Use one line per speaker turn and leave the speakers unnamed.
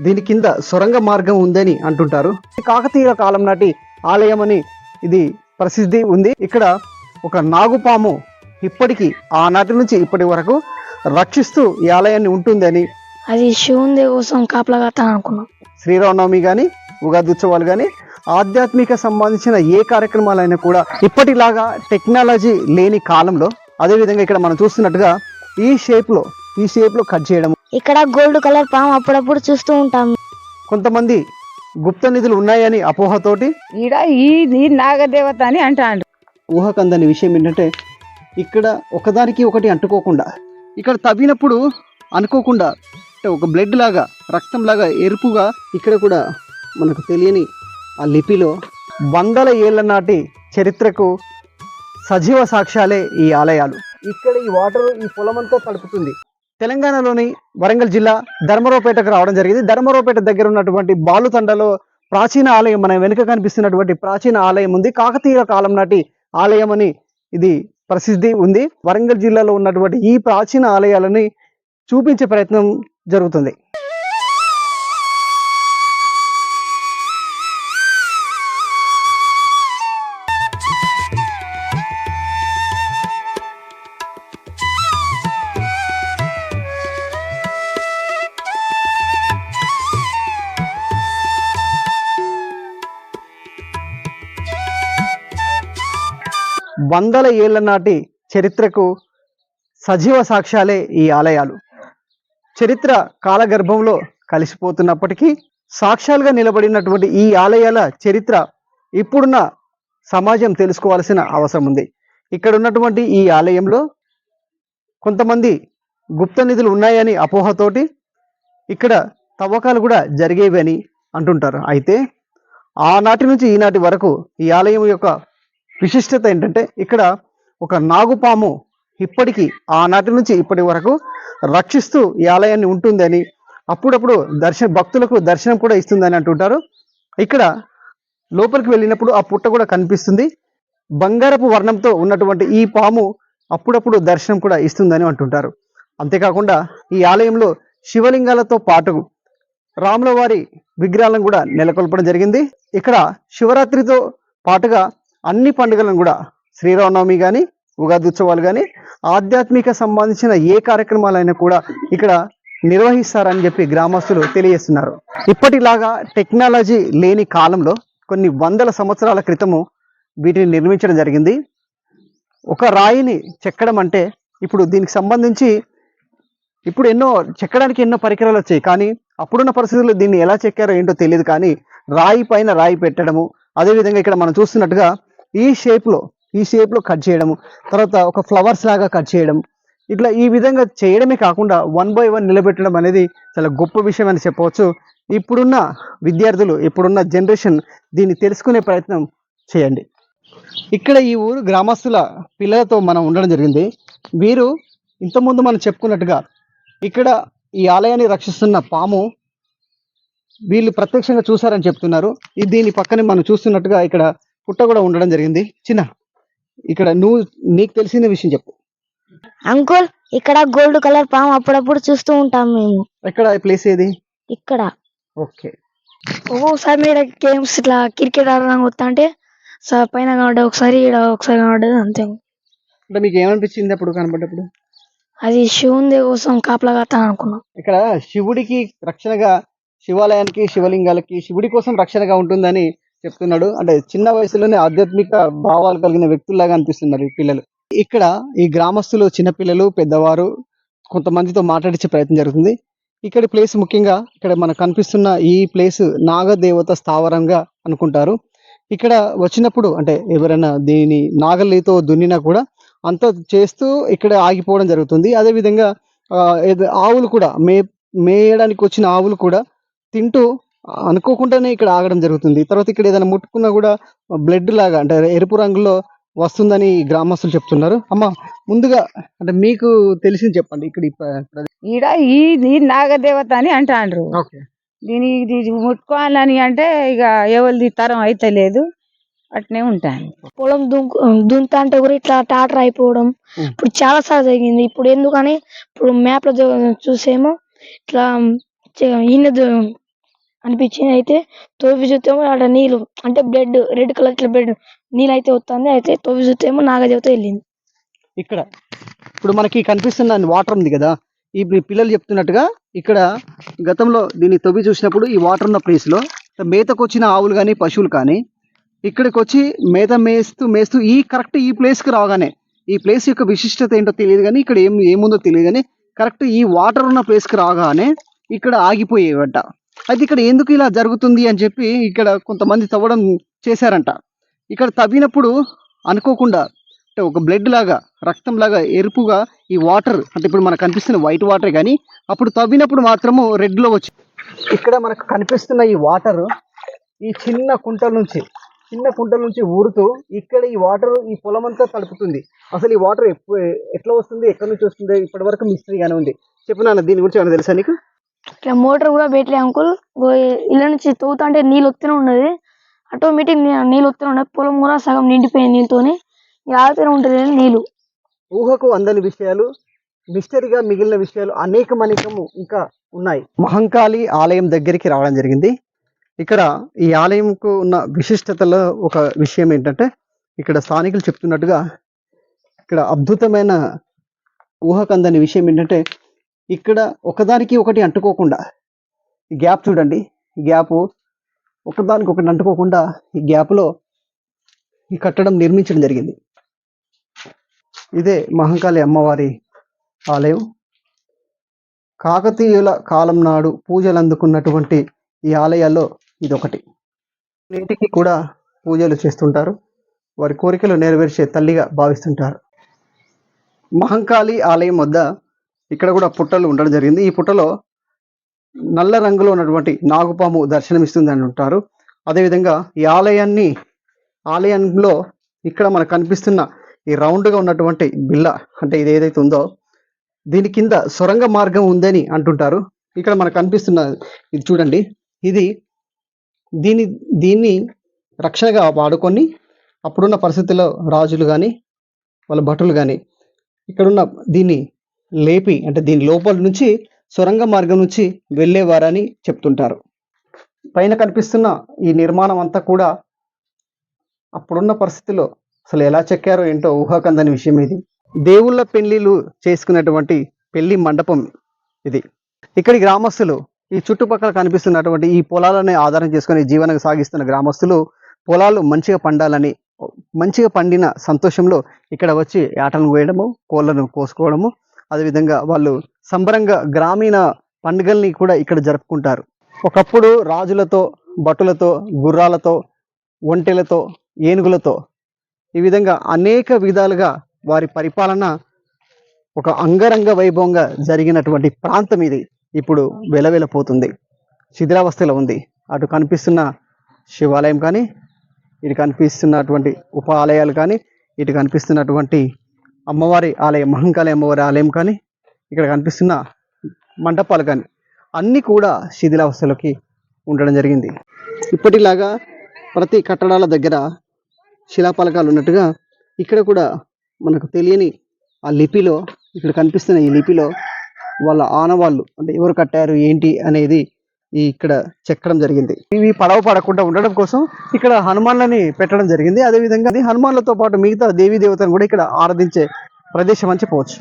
దీని కింద సొరంగ మార్గం ఉందని అంటుంటారు. కాకతీయుల కాలం నాటి ఆలయం అని ఇది ప్రసిద్ధి ఉంది. ఇక్కడ ఒక నాగుపాము ఇప్పటికీ ఆనాటి నుంచి ఇప్పటి వరకు రక్షిస్తూ ఈ ఆలయాన్ని ఉంటుందని,
అది శివుని కోసం కాపలా కాస్తాను అనుకున్నాం.
శ్రీరామనవమి కానీ ఉగాది ఉత్సవాలు కానీ ఆధ్యాత్మిక సంబంధించిన ఏ కార్యక్రమాలైనా కూడా ఇప్పటిలాగా టెక్నాలజీ లేని కాలంలో అదేవిధంగా ఇక్కడ మనం చూస్తున్నట్టుగా ఈ షేప్ లో కట్ చేయడం.
ఇక్కడ గోల్డ్ కలర్ పాము అప్పుడప్పుడు చూస్తూ ఉంటాం.
కొంతమంది గుప్త నిధులు ఉన్నాయని అపోహతోటి
ఈడ ఈ నాగదేవత అని అంటాండ్రు.
ఊహకందని విషయం ఏంటంటే ఇక్కడ ఒకదానికి ఒకటి అంటుకోకుండా, ఇక్కడ తవ్వినప్పుడు అనుకోకుండా అంటే ఒక బ్లడ్ లాగా రక్తం లాగా ఎరుపుగా ఇక్కడ కూడా మనకు తెలియని ఆ లిపిలో వందల ఏళ్ల నాటి చరిత్రకు సజీవ సాక్ష్యాలే ఈ ఆలయాలు. ఇక్కడ ఈ వాటర్ ఈ పొలమంతా తడుపుతుంది. తెలంగాణలోని వరంగల్ జిల్లా ధర్మరావుపేటకు రావడం జరిగింది. ధర్మరావుపేట దగ్గర ఉన్నటువంటి బాలుతండలో ప్రాచీన ఆలయం, మన వెనుక కనిపిస్తున్నటువంటి ప్రాచీన ఆలయం ఉంది. కాకతీయుల కాలం నాటి ఆలయం అని ఇది ప్రసిద్ధి ఉంది. వరంగల్ జిల్లాలో ఉన్నటువంటి ఈ ప్రాచీన ఆలయాలని చూపించే ప్రయత్నం జరుగుతుంది. వందల ఏళ్ల నాటి చరిత్రకు సజీవ సాక్ష్యాలే ఈ ఆలయాలు. చరిత్ర కాలగర్భంలో కలిసిపోతున్నప్పటికీ సాక్ష్యాలుగా నిలబడినటువంటి ఈ ఆలయాల చరిత్ర ఇప్పుడున్న సమాజం తెలుసుకోవాల్సిన అవసరం ఉంది. ఇక్కడ ఉన్నటువంటి ఈ ఆలయంలో కొంతమంది గుప్త నిధులు ఉన్నాయని అపోహతోటి ఇక్కడ తవ్వకాలు కూడా జరిగేవి అని అంటుంటారు. అయితే ఆనాటి నుంచి ఈనాటి వరకు ఈ ఆలయం యొక్క విశిష్టత ఏంటంటే ఇక్కడ ఒక నాగుపాము ఇప్పటికీ ఆనాటి నుంచి ఇప్పటి వరకు రక్షిస్తూ ఈ ఆలయాన్ని ఉంటుందని, అప్పుడప్పుడు భక్తులకు దర్శనం కూడా ఇస్తుందని అంటుంటారు. ఇక్కడ లోపలికి వెళ్ళినప్పుడు ఆ పుట్ట కూడా కనిపిస్తుంది. బంగారపు వర్ణంతో ఉన్నటువంటి ఈ పాము అప్పుడప్పుడు దర్శనం కూడా ఇస్తుందని అంటుంటారు. అంతేకాకుండా ఈ ఆలయంలో శివలింగాలతో పాటు రాముల వారి విగ్రహాలను కూడా నెలకొల్పడం జరిగింది. ఇక్కడ శివరాత్రితో పాటుగా అన్ని పండుగలను కూడా శ్రీరామనవమి కానీ ఉగాది ఉత్సవాలు కానీ ఆధ్యాత్మిక సంబంధించిన ఏ కార్యక్రమాలైనా కూడా ఇక్కడ నిర్వహిస్తారని చెప్పి గ్రామస్తులు తెలియజేస్తున్నారు. ఇప్పటిలాగా టెక్నాలజీ లేని కాలంలో కొన్ని వందల సంవత్సరాల క్రితము వీటిని నిర్మించడం జరిగింది. ఒక రాయిని చెక్కడం అంటే ఇప్పుడు దీనికి సంబంధించి ఇప్పుడు చెక్కడానికి ఎన్నో పరికరాలు వచ్చాయి. కానీ అప్పుడున్న పరిస్థితుల్లో దీన్ని ఎలా చెక్కారో ఏంటో తెలియదు. కానీ రాయి పైన రాయి పెట్టడము, అదేవిధంగా ఇక్కడ మనం చూస్తున్నట్టుగా ఈ షేప్ లో కట్ చేయడము, తర్వాత ఒక ఫ్లవర్స్ లాగా కట్ చేయడం, ఇట్లా ఈ విధంగా చేయడమే కాకుండా 1 by 1 నిలబెట్టడం అనేది చాలా గొప్ప విషయం అని చెప్పవచ్చు. ఇప్పుడున్న విద్యార్థులు, ఇప్పుడున్న జనరేషన్ దీన్ని తెలుసుకునే ప్రయత్నం చేయండి. ఇక్కడ ఈ ఊరు గ్రామస్తుల పిల్లలతో మనం ఉండడం జరిగింది. వీరు ఇంతకుముందు మనం చెప్పుకున్నట్టుగా ఇక్కడ ఈ ఆలయాన్ని రక్షిస్తున్న పాము వీళ్ళు ప్రత్యక్షంగా చూసారని చెప్తున్నారు. దీని పక్కనే మనం చూస్తున్నట్టుగా ఇక్కడ పుట్ట కూడా ఉండడం జరిగింది. చిన్న ఇక్కడ నీకు తెలిసిన విషయం చెప్పు.
అంకుల్, ఇక్కడ గోల్డ్ కలర్ పాము అప్పుడప్పుడు చూస్తూ ఉంటాం మేము.
ఎక్కడ ప్లేస్ ఏది?
ఇక్కడ.
ఓకే.
ఒక్కొక్కసారి మీద గేమ్స్ ఇట్లా క్రికెట్ ఆడడానికి వస్తా అంటే పైన కనబడ్డా, ఒకసారి కనబడ్డది అంతే.
అంటే మీకు ఏమనిపించింది అప్పుడు కనబడ్డప్పుడు?
అది శివుని కోసం కాపలా కాస్తాను అనుకున్నాం.
ఇక్కడ శివుడికి రక్షణగా, శివాలయానికి శివలింగాలకి శివుడి కోసం రక్షణగా ఉంటుందని చెప్తున్నాడు. అంటే చిన్న వయసులోనే ఆధ్యాత్మిక భావాలు కలిగిన వ్యక్తుల్లాగా అనిపిస్తున్నారు ఈ పిల్లలు. ఇక్కడ ఈ గ్రామస్తులు, చిన్నపిల్లలు, పెద్దవారు కొంతమందితో మాట్లాడించే ప్రయత్నం జరుగుతుంది. ఇక్కడ ప్లేస్ ముఖ్యంగా ఇక్కడ మనకు కనిపిస్తున్న ఈ ప్లేస్ నాగదేవత స్థావరంగా అనుకుంటారు. ఇక్కడ వచ్చినప్పుడు అంటే ఎవరైనా దీని నాగలితో దున్నినా కూడా అంత చేస్తూ ఇక్కడ ఆగిపోవడం జరుగుతుంది. అదేవిధంగా ఆవులు కూడా మేయడానికి వచ్చిన ఆవులు కూడా తింటూ అనుకోకుండానే ఇక్కడ ఆగడం జరుగుతుంది. తర్వాత ఇక్కడ ఏదైనా ముట్టుకున్నా కూడా బ్లడ్ లాగా అంటే ఎరుపు రంగులో వస్తుందని గ్రామస్తులు చెప్తున్నారు. అమ్మ, ముందుగా అంటే మీకు తెలిసింది చెప్పండి. ఇక్కడ
ఈడ ఈ నాగదేవత అని అంటాండ్రు. దీనికి ముట్టుకోవాలని అంటే ఇక ఎవరిది తరం అయితే లేదు, అట్నే ఉంటాను.
పొలం దుంత అంటే కూడా ఇట్లా టాటర్ అయిపోవడం ఇప్పుడు చాలా సార్లు జరిగింది. ఇప్పుడు ఎందుకని ఇప్పుడు మ్యాప్ లో చూసేమో ఇట్లా ఈయన అనిపించింది. అయితే తవ్వి చూస్తేమో ఆడ నీళ్ళు అంటే బ్లడ్ రెడ్ కలర్ ఇట్లా బ్లడ్ నీళ్ళు అయితే వస్తుంది. అయితే తవ్వి చూస్తేమో నాగదేవత వెళ్ళింది.
ఇక్కడ ఇప్పుడు మనకి కనిపిస్తున్న వాటర్ ఉంది కదా, ఈ పిల్లలు చెప్తున్నట్టుగా ఇక్కడ గతంలో దీన్ని తవ్వి చూసినప్పుడు ఈ వాటర్ ఉన్న ప్లేస్లో మేతకు వచ్చిన ఆవులు కానీ పశువులు కానీ ఇక్కడికి వచ్చి మేత మేస్తూ మేస్తూ ఈ కరెక్ట్ ఈ ప్లేస్కి రాగానే ఈ ప్లేస్ యొక్క విశిష్టత ఏంటో తెలియదు కానీ ఇక్కడ ఏముందో తెలియదు కానీ కరెక్ట్ ఈ వాటర్ ఉన్న ప్లేస్కి రాగానే ఇక్కడ ఆగిపోయేవట. అయితే ఇక్కడ ఎందుకు ఇలా జరుగుతుంది అని చెప్పి ఇక్కడ కొంతమంది తవ్వడం చేశారంట. ఇక్కడ తవ్వినప్పుడు అనుకోకుండా అంటే ఒక బ్లడ్ లాగా రక్తం లాగా ఎరుపుగా ఈ వాటర్ అంటే ఇప్పుడు మనకు కనిపిస్తున్న వైట్ వాటర్ కానీ అప్పుడు తవ్వినప్పుడు మాత్రము రెడ్లో వచ్చి ఇక్కడ మనకు కనిపిస్తున్న ఈ వాటర్ ఈ చిన్న కుంటల నుంచి ఊరుతూ ఇక్కడ ఈ వాటర్ ఈ పొలం అంతా తడుపుతుంది. అసలు ఈ వాటర్ ఎట్లా వస్తుంది, ఎక్కడి నుంచి వస్తుంది, ఇప్పటి వరకు మిస్టరీగానే ఉంది. చెప్పు నాన్న, దీని గురించి ఏమైనా తెలుసా నీకు?
ఇట్లా మోటార్ కూడా పెట్టలే అంకుల్. ఇళ్ళ నుంచి తవ్వుతా అంటే నీళ్ళు వస్తూనే ఉన్నది. ఆటోమేటిక్ నీళ్ళు వస్తూనే ఉన్నాయి. పొలం కూడా సగం నిండిపోయింది నీళ్ళతోని. ఆగుతూనే ఉంటుంది నీళ్ళు.
ఊహకు అందని విషయాలు, మిస్టరీగా మిగిలిన విషయాలు అనేకము ఇంకా ఉన్నాయి. మహంకాళి ఆలయం దగ్గరికి రావడం జరిగింది. ఇక్కడ ఈ ఆలయంకు ఉన్న విశిష్టతలో ఒక విషయం ఏంటంటే ఇక్కడ స్థానికులు చెప్తున్నట్టుగా ఇక్కడ అద్భుతమైన ఊహకందని విషయం ఏంటంటే ఇక్కడ ఒకదానికి ఒకటి అంటుకోకుండా ఈ గ్యాప్ చూడండి, ఈ గ్యాప్ ఒకదానికి ఒకటి అంటుకోకుండా ఈ గ్యాప్లో ఈ కట్టడం నిర్మించడం జరిగింది. ఇదే మహంకాళి అమ్మవారి ఆలయం. కాకతీయుల కాలం నాడు పూజలు అందుకున్నటువంటి ఈ ఆలయాల్లో ఇదొకటి. ఇంటికి కూడా పూజలు చేస్తుంటారు, వారి కోరికలు నెరవేర్చే తల్లిగా భావిస్తుంటారు. మహంకాళి ఆలయం వద్ద ఇక్కడ కూడా పుట్టలు ఉండడం జరిగింది. ఈ పుట్టలో నల్ల రంగులో ఉన్నటువంటి నాగుపాము దర్శనమిస్తుంది అని ఉంటారు. అదేవిధంగా ఈ ఆలయంలో ఇక్కడ మనకు కనిపిస్తున్న ఈ రౌండ్గా ఉన్నటువంటి బిల్ల అంటే ఇది ఏదైతే ఉందో దీని కింద సొరంగ మార్గం ఉందని అంటుంటారు. ఇక్కడ మనకు కనిపిస్తున్న ఇది చూడండి, ఇది దీన్ని రక్షణగా వాడుకొని అప్పుడున్న పరిస్థితుల్లో రాజులు కానీ వాళ్ళ భటులు కానీ ఇక్కడున్న దీన్ని లేపి అంటే దీని లోపల నుంచి సొరంగ మార్గం నుంచి వెళ్ళేవారని చెప్తుంటారు. పైన కనిపిస్తున్న ఈ నిర్మాణం అంతా కూడా అప్పుడున్న పరిస్థితుల్లో అసలు ఎలా చెక్కారో ఏంటో ఊహాకందని విషయం. ఇది దేవుళ్ళ పెళ్లిళ్ళు చేసుకున్నటువంటి పెళ్లి మండపం ఇది. ఇక్కడి గ్రామస్తులు ఈ చుట్టుపక్కల కనిపిస్తున్నటువంటి ఈ పొలాలని ఆధారం చేసుకొని జీవనం సాగిస్తున్న గ్రామస్తులు పొలాలు మంచిగా పండాలని, మంచిగా పండిన సంతోషంలో ఇక్కడ వచ్చి ఆటలను వేయడము, కోళ్ళను కోసుకోవడము, అదేవిధంగా వాళ్ళు సంబరంగా గ్రామీణ పండుగల్ని కూడా ఇక్కడ జరుపుకుంటారు. ఒకప్పుడు రాజులతో, భటులతో, గుర్రాలతో, ఒంటెలతో, ఏనుగులతో ఈ విధంగా అనేక విధాలుగా వారి పరిపాలన ఒక అంగరంగ వైభవంగా జరిగినటువంటి ప్రాంతం ఇది ఇప్పుడు వెలవెలపోతుంది, శిథిలావస్థలో ఉంది. అటు కనిపిస్తున్న శివాలయం కానీ, ఇటు కనిపిస్తున్నటువంటి ఉప ఆలయాలు కానీ, ఇటు కనిపిస్తున్నటువంటి అమ్మవారి ఆలయం మహంకాళి అమ్మవారి ఆలయం కానీ, ఇక్కడ కనిపిస్తున్న మండపాలు కానీ అన్నీ కూడా శిథిలావస్థలోకి ఉండడం జరిగింది. ఇప్పటిలాగా ప్రతి కట్టడాల దగ్గర శిలాఫలకాలు ఉన్నట్టుగా ఇక్కడ కూడా మనకు తెలియని ఆ లిపిలో ఇక్కడ కనిపిస్తున్న ఈ లిపిలో వాళ్ళ ఆనవాళ్ళు అంటే ఎవరు కట్టారు ఏంటి అనేది ఇక్కడ చెక్కడం జరిగింది. ఇవి పడకుండా ఉండడం కోసం ఇక్కడ హనుమాన్లని పెట్టడం జరిగింది. అదేవిధంగా హనుమాన్లతో పాటు మిగతా దేవీ దేవతను కూడా ఇక్కడ ఆరాధించే ప్రదేశం అని చెప్పవచ్చు.